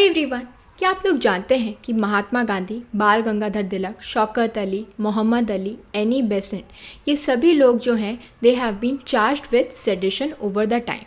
Everyone, क्या आप लोग जानते हैं कि महात्मा गांधी, बाल गंगाधर तिलक, शौकत अली, मोहम्मद अली, एनी बेसेंट, ये सभी लोग जो हैं they have been charged with sedition over the time.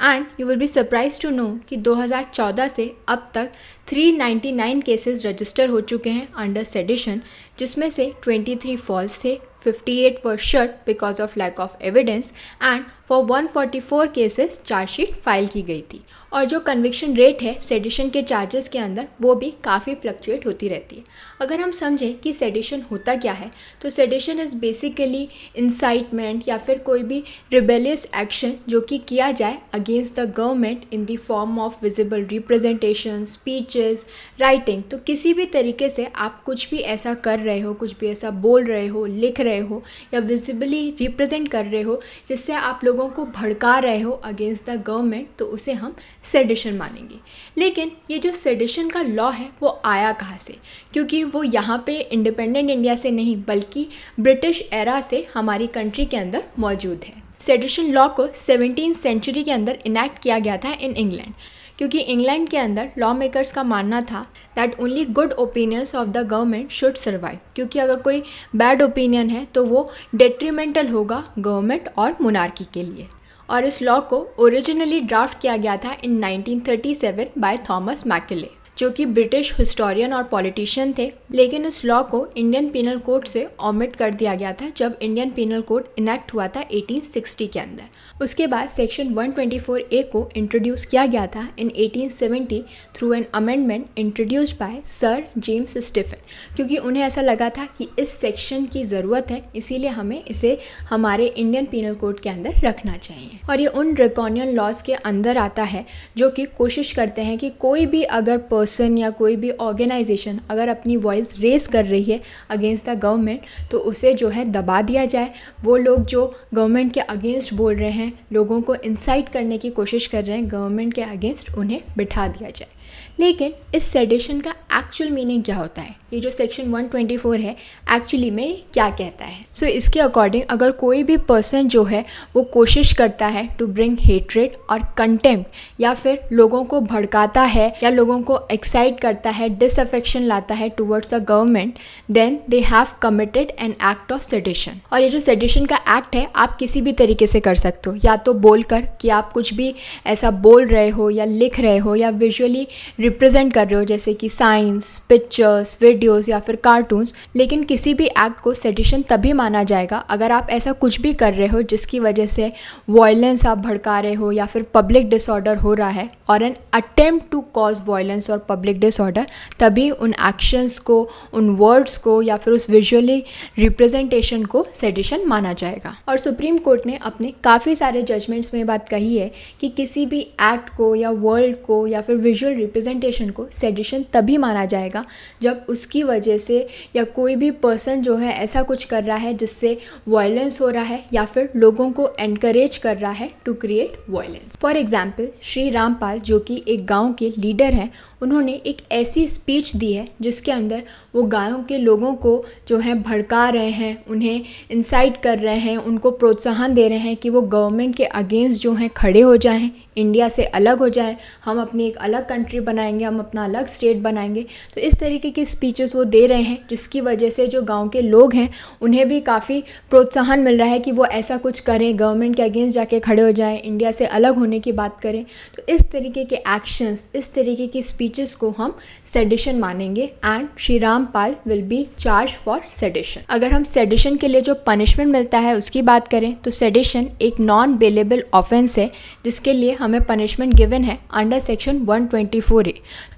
And you will be surprise to know कि 2014 से अब तक 399 केसेस रजिस्टर हो चुके हैं अंडर सेडिशन, जिसमें से 23 फॉल्स थे, 58 were shut because of lack of evidence and for 144 cases chargesheet file की गई थी। और जो कन्विक्शन रेट है सेडिशन के चार्जेस के अंदर वो भी काफ़ी फ्लक्चुएट होती रहती है। अगर हम समझें कि सेडिशन होता क्या है, तो सेडिशन इज़ बेसिकली इंसाइटमेंट या फिर कोई भी रिबेलियस एक्शन जो कि किया जाए against the government in the form of visible representation, speeches, writing. तो किसी भी तरीके से आप कुछ भी ऐसा कर रहे हो, कुछ भी ऐसा बोल रहे हो, लिख रहे हो या विजिबली रिप्रेजेंट कर रहे हो जिससे आप लोगों को भड़का रहे हो अगेंस्ट द गवर्नमेंट, तो उसे हम सेडिशन मानेंगे। लेकिन ये जो सेडिशन का लॉ है वो आया कहाँ से? क्योंकि वो यहाँ पे इंडिपेंडेंट इंडिया से नहीं बल्कि ब्रिटिश एरा से हमारी कंट्री के अंदर मौजूद है। सेडिशन लॉ को 17वीं सेंचुरी के अंदर इनैक्ट किया गया था इन इंग्लैंड, क्योंकि इंग्लैंड के अंदर लॉ मेकर्स का मानना था that only good opinions of the government should survive, क्योंकि अगर कोई बैड ओपिनियन है तो वो डेट्रीमेंटल होगा गवर्नमेंट और मोनार्की के लिए। और इस लॉ को ओरिजिनली ड्राफ्ट किया गया था इन 1937 बाय थॉमस मैकेले, जो कि ब्रिटिश हिस्टोरियन और पॉलिटिशियन थे। लेकिन इस लॉ को इंडियन पीनल कोड से ओमिट कर दिया गया था जब इंडियन पीनल कोड इनैक्ट हुआ था 1860 के अंदर। उसके बाद सेक्शन 124A को इंट्रोड्यूस किया गया था in 1870 through an amendment introduced by sir James Stephen, क्योंकि उन्हें ऐसा लगा था कि इस सेक्शन की ज़रूरत है, इसीलिए हमें इसे हमारे इंडियन पीनल कोड के अंदर रखना चाहिए। और ये उन ड्रैकोनियन लॉज के अंदर आता है जो कि कोशिश करते हैं कि कोई भी अगर पर्सन या कोई भी ऑर्गेनाइजेशन अगर अपनी वॉइस रेस कर रही है अगेंस्ट द गवर्नमेंट तो उसे जो है दबा दिया जाए। वो लोग जो गवर्नमेंट के अगेंस्ट बोल रहे हैं, लोगों को इंसाइट करने की कोशिश कर रहे हैं गवर्नमेंट के अगेंस्ट, उन्हें बिठा दिया जाए। लेकिन इस सेडिशन का एक्चुअल मीनिंग क्या होता है? ये जो सेक्शन 124 है एक्चुअली में क्या कहता है? सो इसके अकॉर्डिंग अगर कोई भी पर्सन जो है वो कोशिश करता है टू ब्रिंग हेट्रेड और कंटेम्प्ट या फिर लोगों को भड़काता है या लोगों को एक्साइट करता है, डिसअफेक्शन लाता है towards the government, then they have committed an act of sedition. और ये जो सेडिशन का एक्ट है आप किसी भी तरीके से कर सकते हो, या तो बोलकर कि आप कुछ भी ऐसा बोल रहे हो या लिख रहे हो या विजुअली रिप्रेजेंट कर रहे हो जैसे कि साइंस, पिक्चर्स, वीडियोस या फिर कार्टून्स। लेकिन किसी भी एक्ट को सेडिशन तभी माना जाएगा अगर आप ऐसा कुछ भी कर रहे हो जिसकी वजह से वायलेंस आप भड़का रहे हो या फिर पब्लिक डिसऑर्डर हो रहा है और an attempt to cause violence और पब्लिक डिसऑर्डर, तभी उन एक्शंस को, उन वर्ड्स को या फिर उस विजुअली रिप्रेजेंटेशन को सेडिशन माना जाएगा। और सुप्रीम कोर्ट ने अपने काफ़ी सारे जजमेंट्स में बात कही है कि किसी भी एक्ट को या वर्ड को या फिर विजुअल रिप्रेजेंटेशन को सेडिशन तभी माना जाएगा जब उसकी वजह से या कोई भी पर्सन जो है ऐसा कुछ कर रहा है जिससे वायलेंस हो रहा है या फिर लोगों को एनकरेज कर रहा है to create violence. For example Shri Rampal जो कि एक गांव के लीडर हैं, उन्होंने एक ऐसी स्पीच दी है जिसके अंदर वो गांव के लोगों को जो है भड़का रहे हैं, उन्हें इंसाइट कर रहे हैं, उनको प्रोत्साहन दे रहे हैं कि वो गवर्नमेंट के अगेंस्ट जो हैं खड़े हो जाएं, इंडिया से अलग हो जाएं, हम अपनी एक अलग कंट्री बनाएंगे, हम अपना अलग स्टेट बनाएंगे। तो इस तरीके की स्पीचेस वो दे रहे हैं जिसकी वजह से जो गांव के लोग हैं उन्हें भी काफ़ी प्रोत्साहन मिल रहा है कि वो ऐसा कुछ करें, गवर्नमेंट के अगेंस्ट जाके खड़े हो जाएं, इंडिया से अलग होने की बात करें। तो इस तरीके के एक्शंस, इस तरीके की स्पीचेस को हम सेडिशन मानेंगे and Shri Rampal will be charge for sedition. अगर हम सेडिशन के लिए जो पनिशमेंट मिलता है उसकी बात करें तो सेडिशन एक नॉन बेलेबल ऑफेंस है जिसके लिए हमें पनिशमेंट गिवन है अंडर सेक्शन 124A।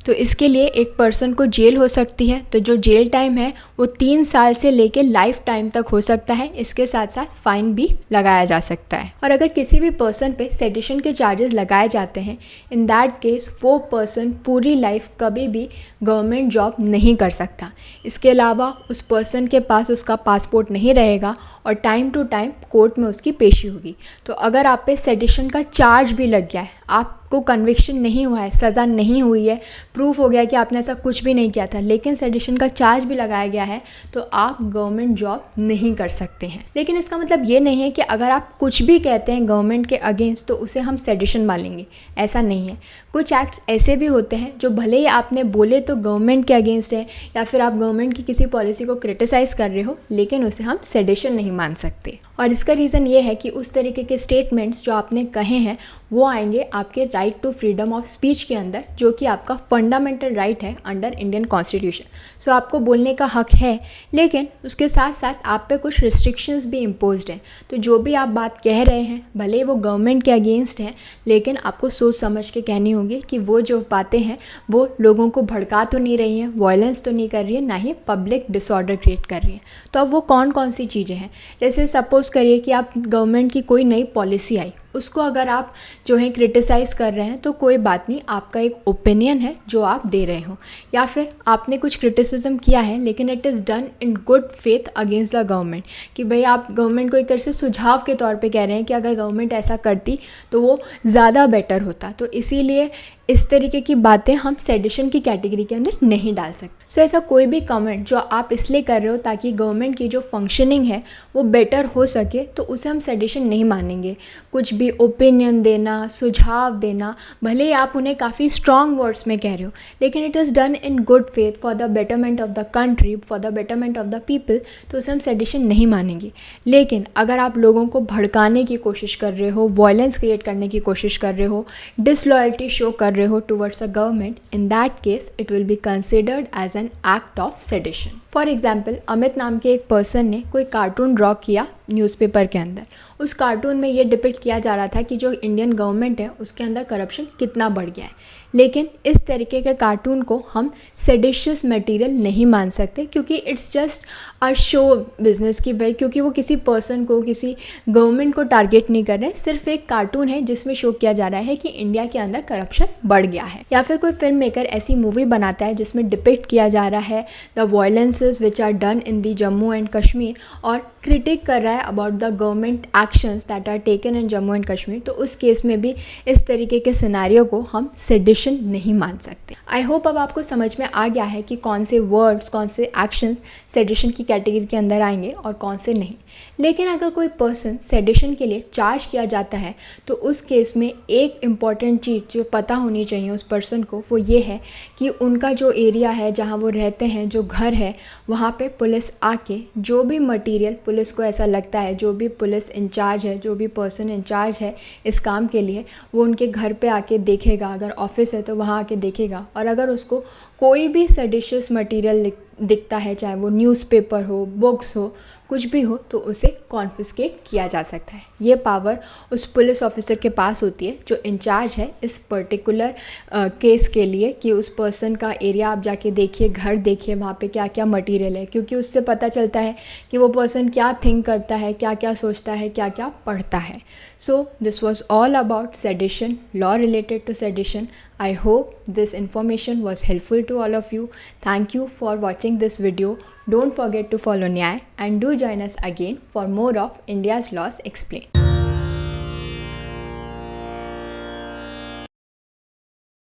तो इसके लिए एक पर्सन को जेल हो सकती है, तो जो जेल टाइम है वो 3 साल से लेकर लाइफ टाइम तक हो सकता है। इसके साथ साथ फाइन भी लगाया जा सकता है। और अगर किसी भी पर्सन पे सेडिशन के चार्जेस लगाए जाते हैं, इन दैट केस वो पर्सन पूरी लाइफ कभी भी गवर्नमेंट जॉब नहीं कर सकता। इसके अलावा उस पर्सन के पास उसका पासपोर्ट नहीं रहेगा और टाइम टू टाइम कोर्ट में उसकी पेशी होगी। तो अगर आप पे सेडिशन का चार्ज भी लग गया है, आप आपको कन्विक्शन नहीं हुआ है, सज़ा नहीं हुई है, प्रूफ हो गया कि आपने ऐसा कुछ भी नहीं किया था, लेकिन सेडिशन का चार्ज भी लगाया गया है, तो आप गवर्नमेंट जॉब नहीं कर सकते हैं। लेकिन इसका मतलब ये नहीं है कि अगर आप कुछ भी कहते हैं गवर्नमेंट के अगेंस्ट तो उसे हम सेडिशन मान लेंगे, ऐसा नहीं है। कुछ एक्ट्स ऐसे भी होते हैं जो भले ही आपने बोले तो गवर्नमेंट के अगेंस्ट है या फिर आप गवर्नमेंट की किसी पॉलिसी को क्रिटिसाइज़ कर रहे हो, लेकिन उसे हम सेडिशन नहीं मान सकते। और इसका रीज़न ये है कि उस तरीके के स्टेटमेंट्स जो आपने कहे हैं वो आएंगे आपके right to freedom of speech के अंदर, जो कि आपका फंडामेंटल राइट है अंडर इंडियन कॉन्स्टिट्यूशन। सो आपको बोलने का हक है, लेकिन उसके साथ साथ आप पे कुछ रिस्ट्रिक्शंस भी इम्पोज्ड हैं। तो जो भी आप बात कह रहे हैं, भले ही वो गवर्नमेंट के अगेंस्ट हैं, लेकिन आपको सोच समझ के कहनी होगी कि वो जो बातें हैं वो लोगों को भड़का तो नहीं रही हैं, वायलेंस तो नहीं कर रही है, ना ही पब्लिक डिसऑर्डर क्रिएट कर रही हैं। तो अब वो कौन कौन सी चीज़ें हैं? जैसे सपोज़ करिए कि आप गवर्नमेंट की कोई नई पॉलिसी आई, उसको अगर आप जो है क्रिटिसाइज़ कर रहे हैं तो कोई बात नहीं, आपका एक ओपिनियन है जो आप दे रहे हो, या फिर आपने कुछ क्रिटिसिज्म किया है लेकिन it is done in good faith against the government, कि भाई आप गवर्नमेंट को एक तरह से सुझाव के तौर पे कह रहे हैं कि अगर गवर्नमेंट ऐसा करती तो वो ज़्यादा बेटर होता। तो इसीलिए इस तरीके की बातें हम सेडिशन की कैटेगरी के अंदर नहीं डाल सकते। सो ऐसा कोई भी कमेंट जो आप इसलिए कर रहे हो ताकि गवर्नमेंट की जो फंक्शनिंग है वो बेटर हो सके, तो उसे हम सेडिशन नहीं मानेंगे। कुछ भी ओपिनियन देना, सुझाव देना, भले ही आप उन्हें काफ़ी स्ट्रॉन्ग वर्ड्स में कह रहे हो, लेकिन it is done in good faith for the betterment of the country, for the betterment of the people, तो उसे हम सेडिशन नहीं मानेंगे। लेकिन अगर आप लोगों को भड़काने की कोशिश कर रहे हो, वायलेंस क्रिएट करने की कोशिश कर रहे हो, डिसलॉयल्टी शो कर रहे हो towards a government, in that case it will be considered as an act of sedition. For example, Amit नाम के एक पर्सन ने कोई कार्टून ड्रॉ किया न्यूज़पेपर के अंदर। उस कार्टून में ये डिपिक्ट किया जा रहा था कि जो इंडियन गवर्नमेंट है उसके अंदर करप्शन कितना बढ़ गया है, लेकिन इस तरीके के कार्टून को हम सेडिशियस मटेरियल नहीं मान सकते, क्योंकि it's just a show business की भाई, क्योंकि वो किसी पर्सन को, किसी गवर्नमेंट को टारगेट नहीं कर रहे हैं, सिर्फ एक कार्टून है जिसमें शो किया जा रहा है कि इंडिया के अंदर करप्शन बढ़ गया है। या फिर कोई फिल्म मेकर ऐसी मूवी बनाता है जिसमें डिपिक्ट किया जा रहा है the violences which are done in the Jammu and Kashmir, और क्रिटिक कर रहा है about the government actions that are taken in Jammu and Kashmir, तो उस केस में भी इस तरीके के सिनेरियो को हम सेडिशन नहीं मान सकते। आई होप अब आपको समझ में आ गया है कि कौन से वर्ड्स, कौन से एक्शंस सेडिशन की कैटेगरी के अंदर आएंगे और कौन से नहीं। लेकिन अगर कोई पर्सन सेडिशन के लिए चार्ज किया जाता है तो उस केस में एक इम्पॉर्टेंट चीज़ जो पता होनी चाहिए उस पर्सन को, वो ये है कि उनका जो एरिया है, जहाँ वो रहते हैं, जो घर है, वहाँ पे पुलिस आके जो भी मटेरियल पुलिस को ऐसा लगता है, जो भी पुलिस इंचार्ज है, जो भी पर्सन इंचार्ज है इस काम के लिए, वो उनके घर पे आके देखेगा। अगर ऑफिस है तो वहाँ आके देखेगा, और अगर उसको कोई भी सेडिशियस मटेरियल दिखता है, चाहे वो न्यूज़पेपर हो, बुक्स हो, कुछ भी हो, तो उसे कॉन्फिस्केट किया जा सकता है। ये पावर उस पुलिस ऑफिसर के पास होती है जो इंचार्ज है इस पर्टिकुलर केस के लिए, कि उस पर्सन का एरिया आप जाके देखिए, घर देखिए, वहाँ पे क्या क्या मटेरियल है, क्योंकि उससे पता चलता है कि वो पर्सन क्या थिंक करता है, क्या क्या सोचता है, क्या क्या पढ़ता है। So this was all about sedition, law related to sedition. I hope this information was helpful to all of you. Thank you for watching this video. Don't forget to follow Nyay and do join us again for more of India's Laws Explained.